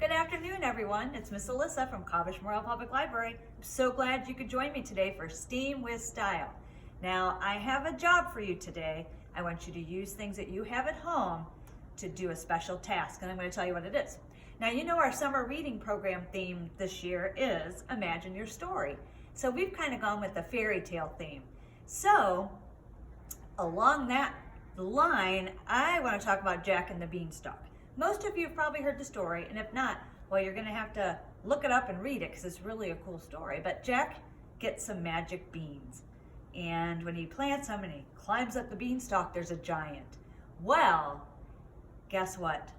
Good afternoon, everyone. It's Miss Alyssa from Cobbish Memorial Public Library. I'm so glad you could join me today for STEAM with Style. Now, I have a job for you today. I want you to use things that you have at home to do a special task, and I'm going to tell you what it is. Now, you know our summer reading program theme this year is Imagine Your Story. So we've kind of gone with the fairy tale theme. So, along that line, I want to talk about Jack and the Beanstalk. Most of you have probably heard the story, and if not, well, you're going to have to look it up and read it because it's really a cool story. But Jack gets some magic beans, and when he plants them and he climbs up the beanstalk, there's a giant. Well, guess what?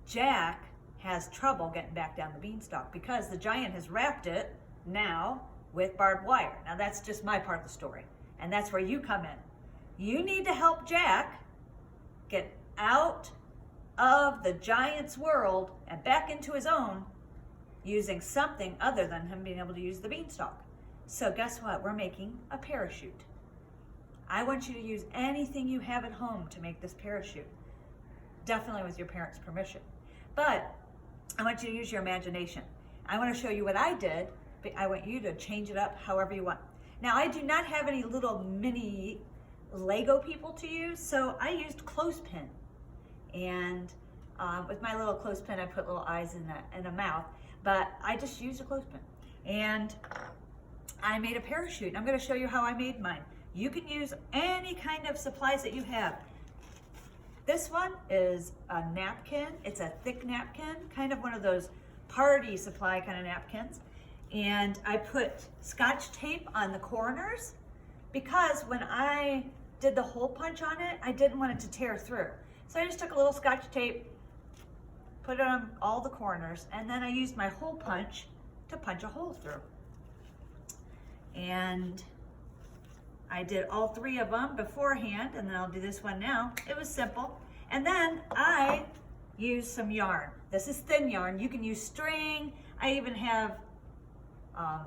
Jack has trouble getting back down the beanstalk because the giant has wrapped it now with barbed wire. Now that's just my part of the story, and that's where you come in. You need to help Jack get out of the giant's world and back into his own using something other than him being able to use the beanstalk. So guess what? We're making a parachute. I want you to use anything you have at home to make this parachute. Definitely with your parents' permission. But I want you to use your imagination. I want to show you what I did, but I want you to change it up however you want. Now, I do not have any little mini Lego people to use, so I used clothespin. And with my little clothespin, I put little eyes in a mouth, but I just used a clothespin. And I made a parachute. I'm going to show you how I made mine. You can use any kind of supplies that you have. This one is a napkin. It's a thick napkin, kind of one of those party supply kind of napkins. And I put Scotch tape on the corners because when I did the hole punch on it, I didn't want it to tear through. So I just took a little Scotch tape, put it on all the corners, and then I used my hole punch to punch a hole through. And I did all three of them beforehand, and then I'll do this one now. It was simple. And then I used some yarn. This is thin yarn. You can use string. I even have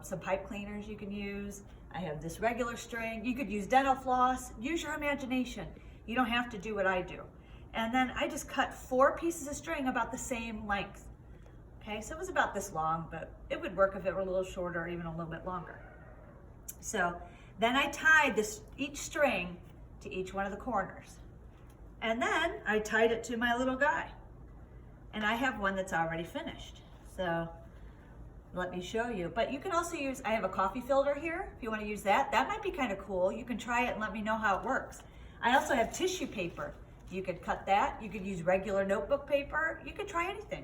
some pipe cleaners you can use. I have this regular string. You could use dental floss. Use your imagination. You don't have to do what I do. And then I just cut 4 pieces of string about the same length. Okay, so it was about this long, but it would work if it were a little shorter or even a little bit longer. So then I tied each string to each one of the corners. And then I tied it to my little guy. And I have one that's already finished. So let me show you. But you can also use, I have a coffee filter here, if you want to use that. That might be kind of cool. You can try it and let me know how it works. I also have tissue paper. You could cut that. You could use regular notebook paper. You could try anything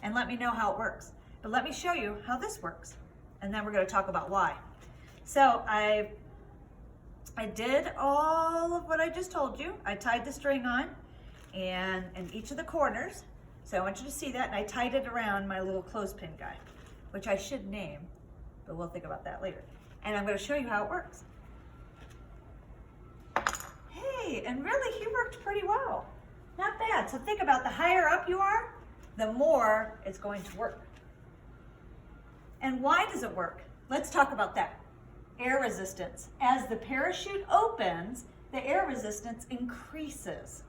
and let me know how it works. But let me show you how this works. And then we're going to talk about why. So I did all of what I just told you. I tied the string on and in each of the corners. So I want you to see that. And I tied it around my little clothespin guy, which I should name, but we'll think about that later. And I'm going to show you how it works. Hey, and really he worked pretty well. Not bad. So think about the higher up you are, the more it's going to work. And why does it work? Let's talk about that. Air resistance. As the parachute opens, the air resistance increases.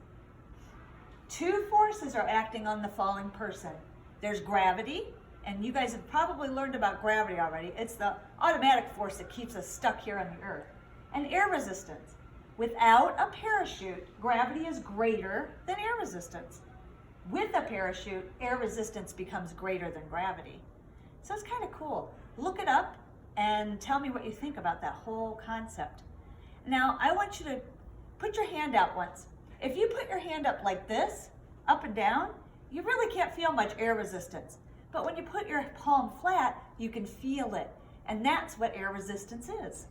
2 forces are acting on the falling person. There's gravity, and you guys have probably learned about gravity already. It's the automatic force that keeps us stuck here on the earth. And air resistance. Without a parachute, gravity is greater than air resistance. With a parachute, air resistance becomes greater than gravity. So it's kind of cool. Look it up and tell me what you think about that whole concept. Now, I want you to put your hand out once. If you put your hand up like this, up and down, you really can't feel much air resistance. But when you put your palm flat, you can feel it. And that's what air resistance is.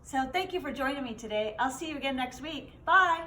So thank you for joining me today. I'll see you again next week. Bye.